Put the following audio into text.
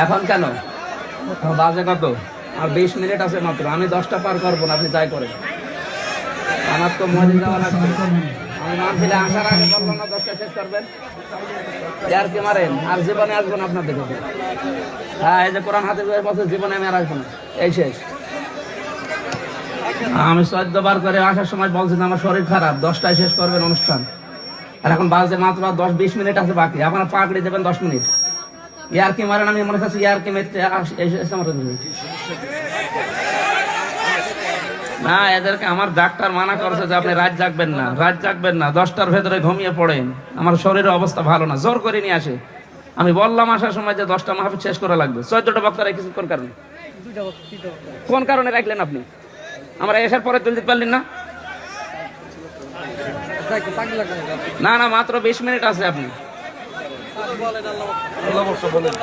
এখন কেন বাজে কত? আর 20 মিনিট আছে মাত্র। আমি 10টা পার করবো না, আপনি যাই করেন। আমার তো মজা যাওয়া লাগবে। আমি মাহফিলে আসার আগে বললাম না 10টা শেষ করবেন। আর কি মারেন? আর জীবনে আসবো না আপনাদের কাছে। হ্যাঁ, এই যে কোরআন হাতে বছর জীবনে আমি আর আসবো না, এই শেষ। আমি 14 বার করে আসার সময় বলছি আমার শরীর খারাপ, 10টায় শেষ করবেন অনুষ্ঠান। আর এখন বাজে মাত্র 10-20 মিনিট আছে বাকি। আপনারা পাকড়ি দেবেন 10 মিনিট। ইয়ার কি মারেন? আমি মনে করছি ইয়ার কি মেতে না, এদেরকে আমার ডাক্তার মানা করেছে যে আপনি রাত জাগবেন না, রাত জাগবেন না, 10টার ভেতরে ঘুমিয়ে পড়েন। আমার শরীরের অবস্থা ভালো না, জোর করে নিয়ে আসে। আমি বললাম আসার সময় যে 10টা মাহফিল শেষ করা লাগবে। 14টা বক্তা রেখেছি কোন কারণে? কোন কারণে রাখলেন আপনি? আমরা এসার পরে তুলতে পারলেন না? না না, মাত্র 20 মিনিট আছে। আপনি